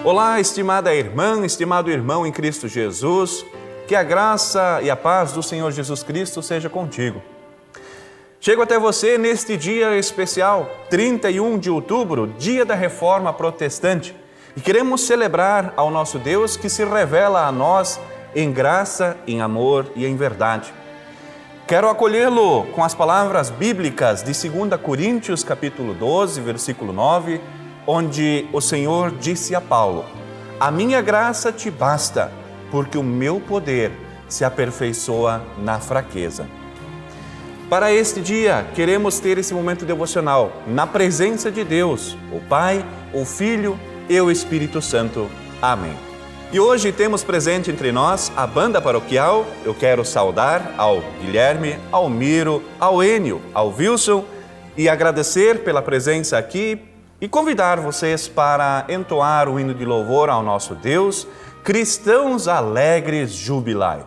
Olá, estimada irmã, estimado irmão em Cristo Jesus, que a graça e a paz do Senhor Jesus Cristo seja contigo. Chego até você neste dia especial, 31 de outubro, dia da Reforma Protestante, e queremos celebrar ao nosso Deus que se revela a nós em graça, em amor e em verdade. Quero acolhê-lo com as palavras bíblicas de 2 Coríntios, capítulo 12, versículo 9, onde o Senhor disse a Paulo: "A minha graça te basta, porque o meu poder se aperfeiçoa na fraqueza." Para este dia, queremos ter esse momento devocional na presença de Deus, o Pai, o Filho e o Espírito Santo. Amém. E hoje temos presente entre nós a banda paroquial. Eu quero saudar ao Guilherme, ao Miro, ao Enio, ao Wilson e agradecer pela presença aqui e convidar vocês para entoar o hino de louvor ao nosso Deus, Cristãos Alegres Jubilai.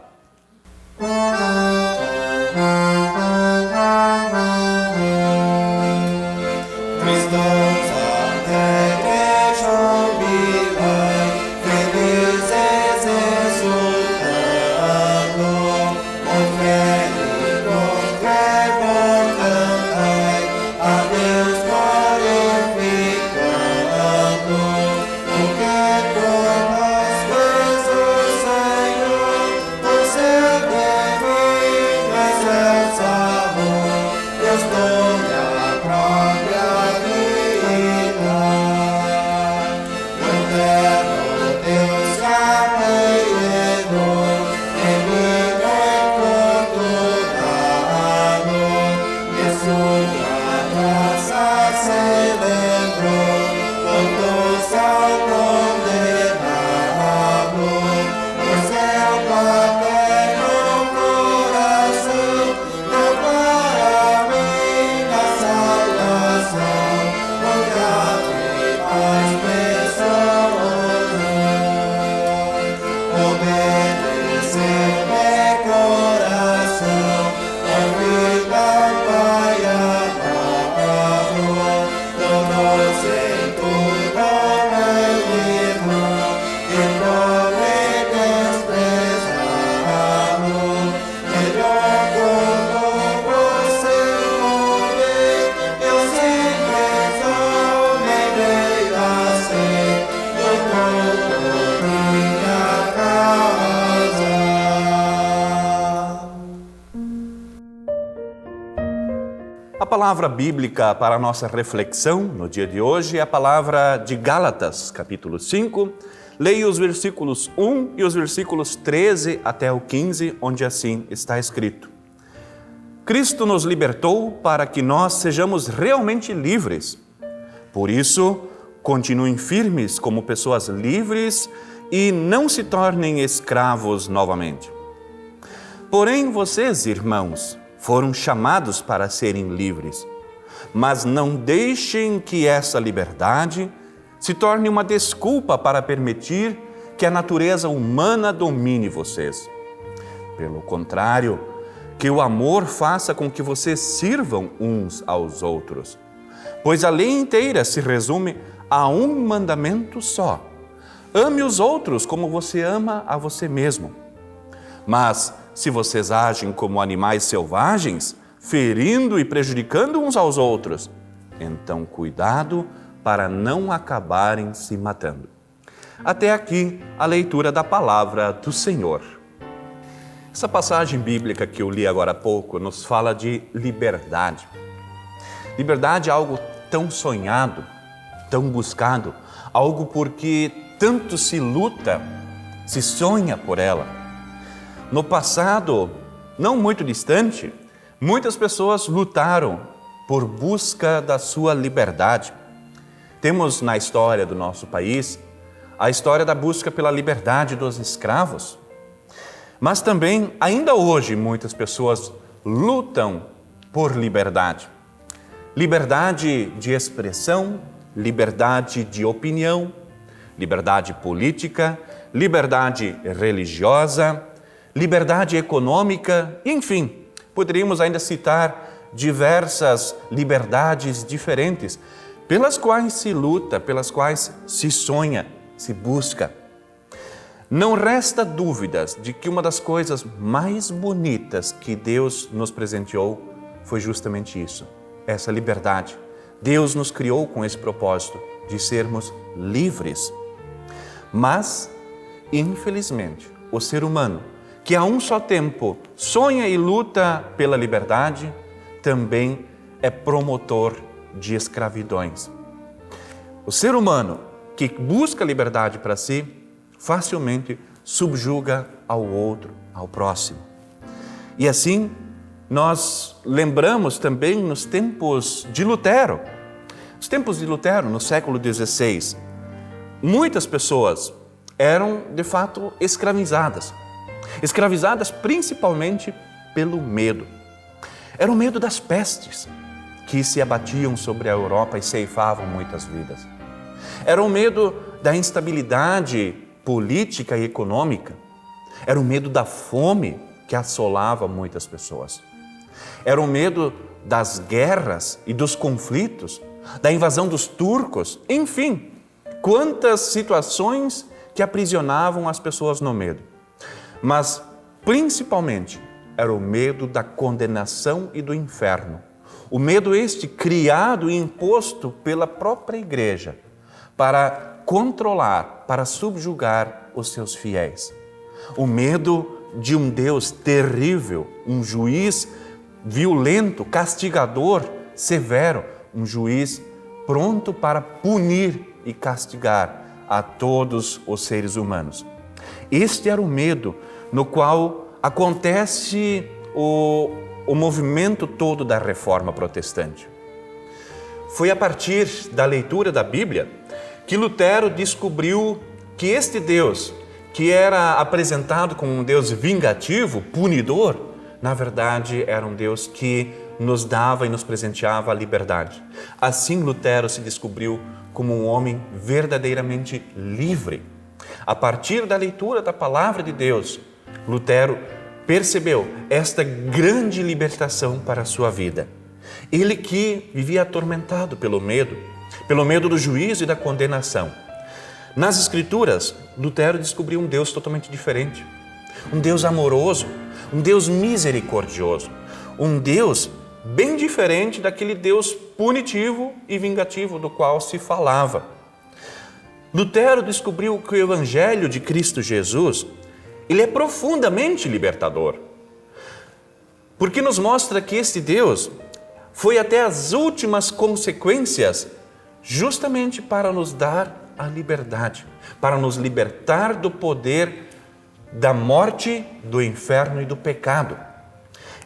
A palavra bíblica para a nossa reflexão no dia de hoje é a palavra de Gálatas, capítulo 5. Leia os versículos 1 e os versículos 13 até o 15, onde assim está escrito: Cristo nos libertou para que nós sejamos realmente livres. Por isso, continuem firmes como pessoas livres e não se tornem escravos novamente. Porém, vocês, irmãos, foram chamados para serem livres, mas não deixem que essa liberdade se torne uma desculpa para permitir que a natureza humana domine vocês. Pelo contrário, que o amor faça com que vocês sirvam uns aos outros, pois a lei inteira se resume a um mandamento só: ame os outros como você ama a você mesmo. Mas se vocês agem como animais selvagens, ferindo e prejudicando uns aos outros, então cuidado para não acabarem se matando. Até aqui a leitura da palavra do Senhor. Essa passagem bíblica que eu li agora há pouco nos fala de liberdade. Liberdade é algo tão sonhado, tão buscado, algo porque tanto se luta, se sonha por ela. No passado, não muito distante, muitas pessoas lutaram por busca da sua liberdade. Temos na história do nosso país a história da busca pela liberdade dos escravos. Mas também, ainda hoje, muitas pessoas lutam por liberdade. Liberdade de expressão, liberdade de opinião, liberdade política, liberdade religiosa, liberdade econômica, enfim, poderíamos ainda citar diversas liberdades diferentes pelas quais se luta, pelas quais se sonha, se busca. Não resta dúvidas de que uma das coisas mais bonitas que Deus nos presenteou foi justamente isso, essa liberdade. Deus nos criou com esse propósito de sermos livres. Mas, infelizmente, o ser humano, que a um só tempo sonha e luta pela liberdade, também é promotor de escravidões. O ser humano que busca liberdade para si, facilmente subjuga ao outro, ao próximo. E assim, nós lembramos também nos tempos de Lutero. Os tempos de Lutero, no século XVI, muitas pessoas eram, de fato, escravizadas. Escravizadas principalmente pelo medo. Era o medo das pestes que se abatiam sobre a Europa e ceifavam muitas vidas. Era o medo da instabilidade política e econômica. Era o medo da fome que assolava muitas pessoas. Era o medo das guerras e dos conflitos, da invasão dos turcos, enfim, quantas situações que aprisionavam as pessoas no medo. Mas, principalmente, era o medo da condenação e do inferno. O medo este criado e imposto pela própria igreja para controlar, para subjugar os seus fiéis. O medo de um Deus terrível, um juiz violento, castigador, severo, um juiz pronto para punir e castigar a todos os seres humanos. Este era o medo no qual acontece o movimento todo da Reforma Protestante. Foi a partir da leitura da Bíblia que Lutero descobriu que este Deus, que era apresentado como um Deus vingativo, punidor, na verdade era um Deus que nos dava e nos presenteava a liberdade. Assim Lutero se descobriu como um homem verdadeiramente livre. A partir da leitura da palavra de Deus, Lutero percebeu esta grande libertação para a sua vida. Ele que vivia atormentado pelo medo do juízo e da condenação. Nas Escrituras, Lutero descobriu um Deus totalmente diferente. Um Deus amoroso, um Deus misericordioso, um Deus bem diferente daquele Deus punitivo e vingativo do qual se falava. Lutero descobriu que o Evangelho de Cristo Jesus, ele é profundamente libertador, porque nos mostra que este Deus foi até as últimas consequências justamente para nos dar a liberdade, para nos libertar do poder da morte, do inferno e do pecado.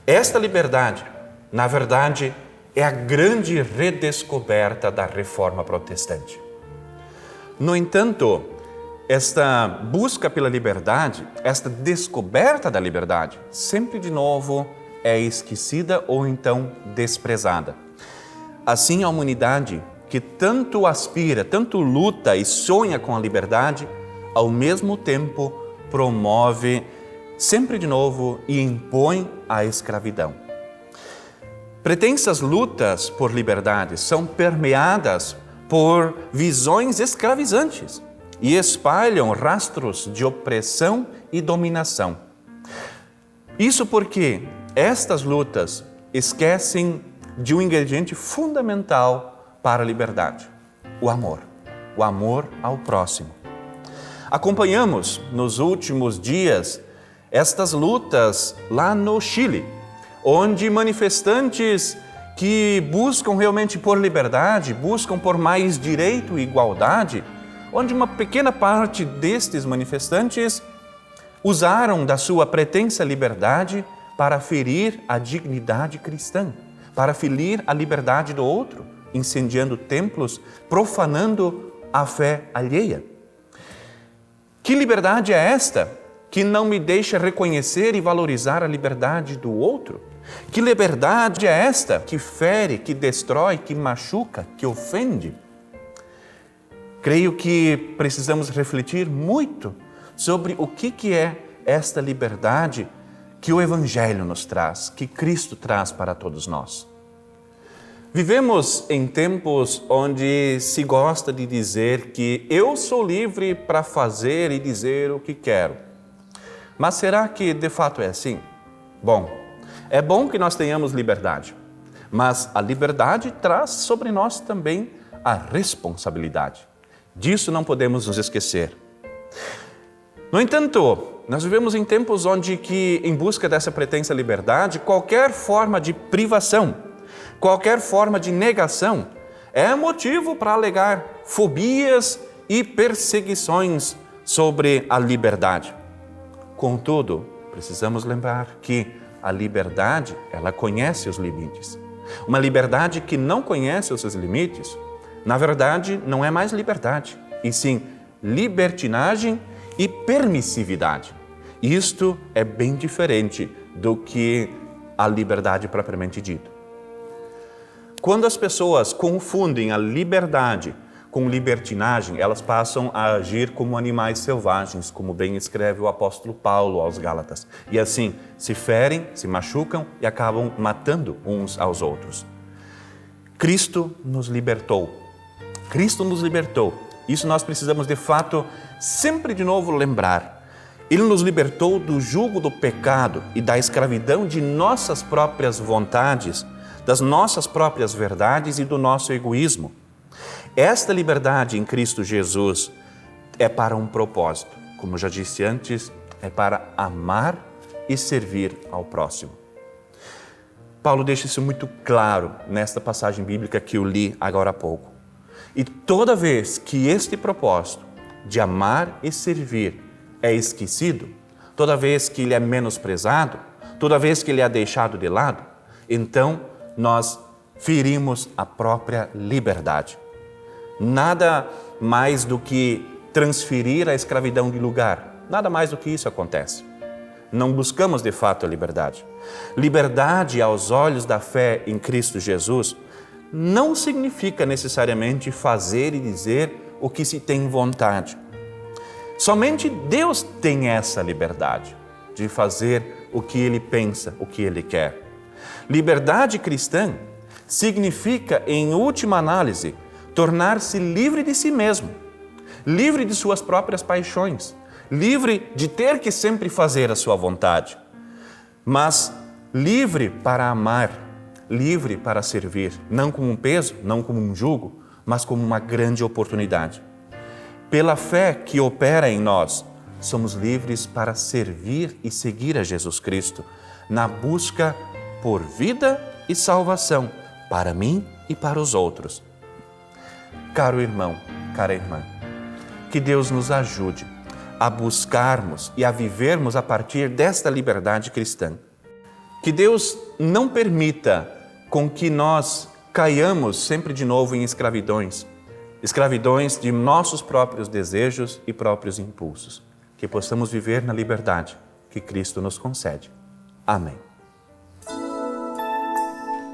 Esta liberdade, na verdade, é a grande redescoberta da Reforma Protestante. No entanto, esta busca pela liberdade, esta descoberta da liberdade, sempre de novo é esquecida ou então desprezada. Assim, a humanidade que tanto aspira, tanto luta e sonha com a liberdade, ao mesmo tempo promove sempre de novo e impõe a escravidão. Pretensas lutas por liberdade são permeadas por visões escravizantes e espalham rastros de opressão e dominação. Isso porque estas lutas esquecem de um ingrediente fundamental para a liberdade: o amor ao próximo. Acompanhamos nos últimos dias estas lutas lá no Chile, onde manifestantes que buscam realmente por liberdade, buscam por mais direito e igualdade, onde uma pequena parte destes manifestantes usaram da sua pretensa liberdade para ferir a dignidade cristã, para ferir a liberdade do outro, incendiando templos, profanando a fé alheia. Que liberdade é esta que não me deixa reconhecer e valorizar a liberdade do outro? Que liberdade é esta que fere, que destrói, que machuca, que ofende? Creio que precisamos refletir muito sobre o que é esta liberdade que o Evangelho nos traz, que Cristo traz para todos nós. Vivemos em tempos onde se gosta de dizer que eu sou livre para fazer e dizer o que quero. Mas será que de fato é assim? Bom, é bom que nós tenhamos liberdade, mas a liberdade traz sobre nós também a responsabilidade. Disso não podemos nos esquecer. No entanto, nós vivemos em tempos onde em busca dessa pretensa liberdade, qualquer forma de privação, qualquer forma de negação é motivo para alegar fobias e perseguições sobre a liberdade. Contudo, precisamos lembrar que a liberdade, ela conhece os limites. Uma liberdade que não conhece os seus limites, na verdade, não é mais liberdade, e sim libertinagem e permissividade. Isto é bem diferente do que a liberdade propriamente dita. Quando as pessoas confundem a liberdade com libertinagem, elas passam a agir como animais selvagens, como bem escreve o apóstolo Paulo aos Gálatas. E assim, se ferem, se machucam e acabam matando uns aos outros. Cristo nos libertou. Cristo nos libertou. Isso nós precisamos, de fato, sempre de novo lembrar. Ele nos libertou do jugo do pecado e da escravidão de nossas próprias vontades, das nossas próprias verdades e do nosso egoísmo. Esta liberdade em Cristo Jesus é para um propósito. Como já disse antes, é para amar e servir ao próximo. Paulo deixa isso muito claro nesta passagem bíblica que eu li agora há pouco. E toda vez que este propósito de amar e servir é esquecido, toda vez que ele é menosprezado, toda vez que ele é deixado de lado, então nós ferimos a própria liberdade. Nada mais do que transferir a escravidão de lugar. Nada mais do que isso acontece. Não buscamos de fato a liberdade. Liberdade aos olhos da fé em Cristo Jesus não significa necessariamente fazer e dizer o que se tem vontade. Somente Deus tem essa liberdade de fazer o que Ele pensa, o que Ele quer. Liberdade cristã significa, em última análise, tornar-se livre de si mesmo, livre de suas próprias paixões, livre de ter que sempre fazer a sua vontade, mas livre para amar, livre para servir, não como um peso, não como um jugo, mas como uma grande oportunidade. Pela fé que opera em nós, somos livres para servir e seguir a Jesus Cristo na busca por vida e salvação para mim e para os outros. Caro irmão, cara irmã, que Deus nos ajude a buscarmos e a vivermos a partir desta liberdade cristã. Que Deus não permita com que nós caiamos sempre de novo em escravidões de nossos próprios desejos e próprios impulsos. Que possamos viver na liberdade que Cristo nos concede. Amém.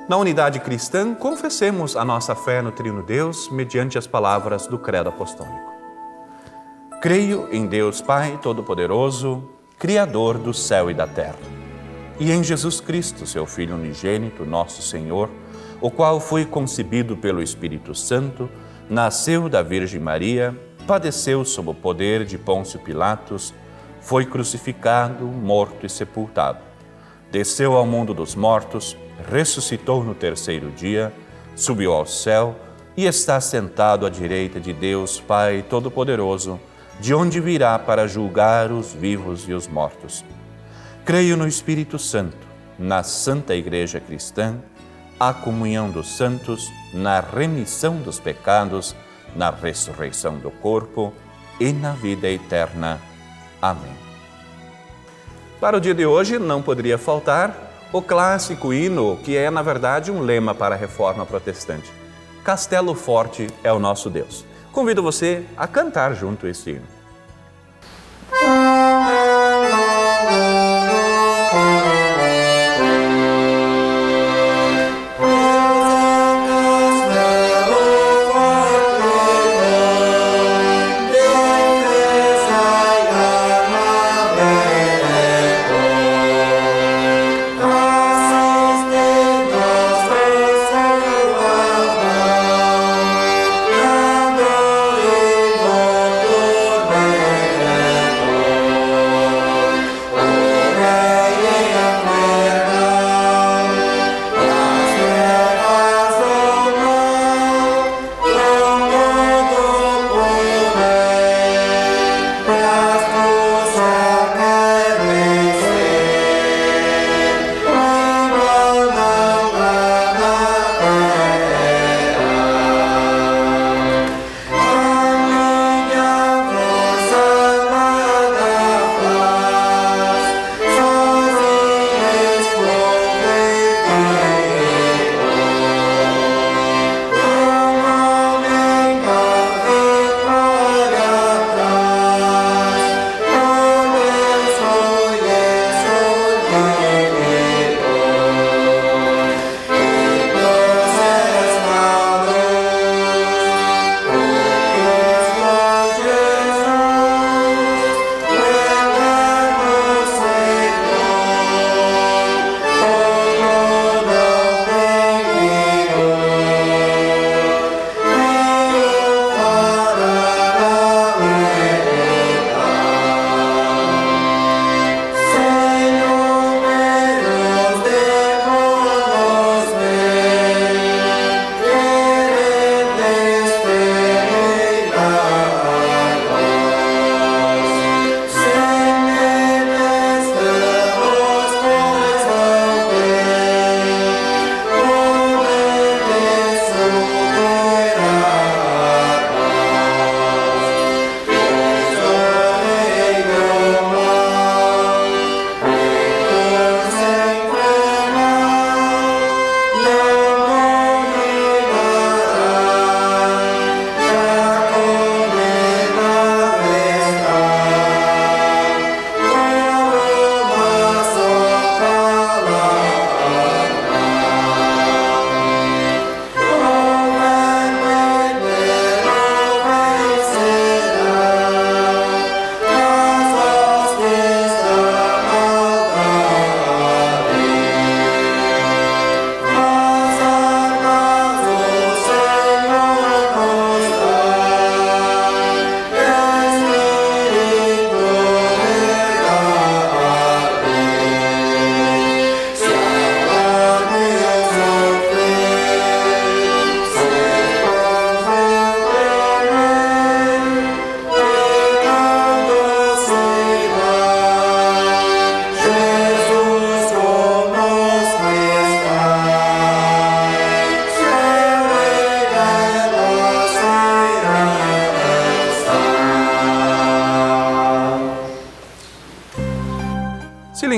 Na unidade cristã, confessemos a nossa fé no Trino Deus mediante as palavras do Credo Apostólico. Creio em Deus Pai Todo-Poderoso, Criador do céu e da terra, e em Jesus Cristo, seu Filho unigênito, nosso Senhor, o qual foi concebido pelo Espírito Santo, nasceu da Virgem Maria, padeceu sob o poder de Pôncio Pilatos, foi crucificado, morto e sepultado. Desceu ao mundo dos mortos, ressuscitou no terceiro dia, subiu ao céu e está sentado à direita de Deus Pai Todo-Poderoso, de onde virá para julgar os vivos e os mortos. Creio no Espírito Santo, na Santa Igreja Cristã, a comunhão dos santos, na remissão dos pecados, na ressurreição do corpo e na vida eterna. Amém. Para o dia de hoje não poderia faltar o clássico hino, que é, na verdade, um lema para a Reforma Protestante. Castelo Forte é o nosso Deus. Convido você a cantar junto esse hino.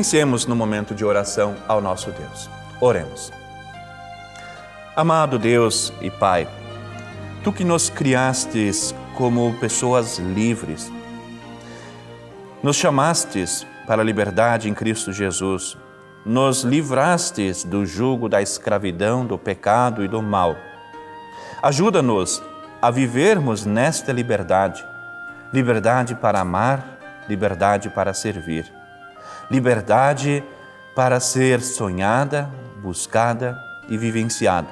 Pensemos no momento de oração ao nosso Deus. Oremos. Amado Deus e Pai, Tu que nos criastes como pessoas livres, nos chamastes para a liberdade em Cristo Jesus, nos livrastes do jugo da escravidão, do pecado e do mal. Ajuda-nos a vivermos nesta liberdade, liberdade para amar, liberdade para servir, liberdade para ser sonhada, buscada e vivenciada,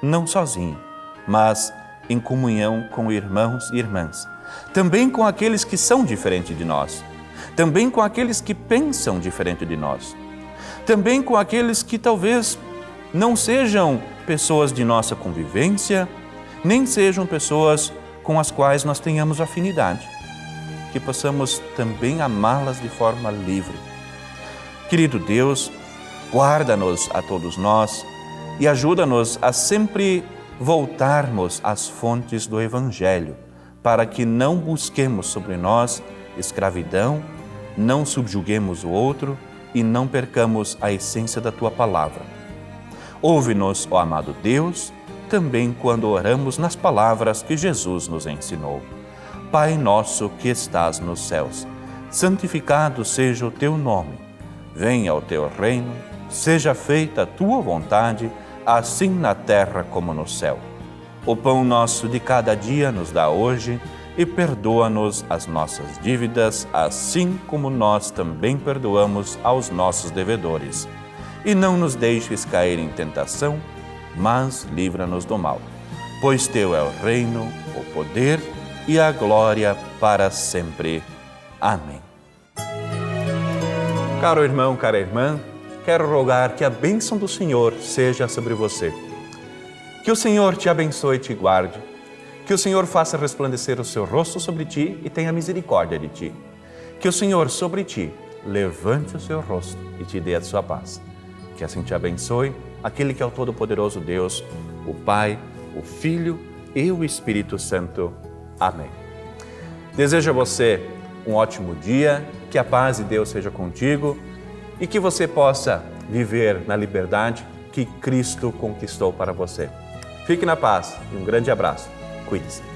não sozinho, mas em comunhão com irmãos e irmãs, também com aqueles que são diferentes de nós, também com aqueles que pensam diferente de nós, também com aqueles que talvez não sejam pessoas de nossa convivência, nem sejam pessoas com as quais nós tenhamos afinidade, que possamos também amá-las de forma livre. Querido Deus, guarda-nos a todos nós e ajuda-nos a sempre voltarmos às fontes do Evangelho, para que não busquemos sobre nós escravidão, não subjuguemos o outro e não percamos a essência da Tua palavra. Ouve-nos, ó amado Deus, também quando oramos nas palavras que Jesus nos ensinou. Pai nosso que estás nos céus, santificado seja o Teu nome. Venha o Teu reino, seja feita a Tua vontade, assim na terra como no céu. O pão nosso de cada dia nos dá hoje e perdoa-nos as nossas dívidas, assim como nós também perdoamos aos nossos devedores. E não nos deixes cair em tentação, mas livra-nos do mal. Pois Teu é o reino, o poder e a glória para sempre. Amém. Caro irmão, cara irmã, quero rogar que a bênção do Senhor seja sobre você. Que o Senhor te abençoe e te guarde. Que o Senhor faça resplandecer o seu rosto sobre ti e tenha misericórdia de ti. Que o Senhor sobre ti levante o seu rosto e te dê a sua paz. Que assim te abençoe aquele que é o Todo-Poderoso Deus, o Pai, o Filho e o Espírito Santo. Amém. Desejo a você um ótimo dia, que a paz de Deus seja contigo e que você possa viver na liberdade que Cristo conquistou para você. Fique na paz e um grande abraço. Cuide-se.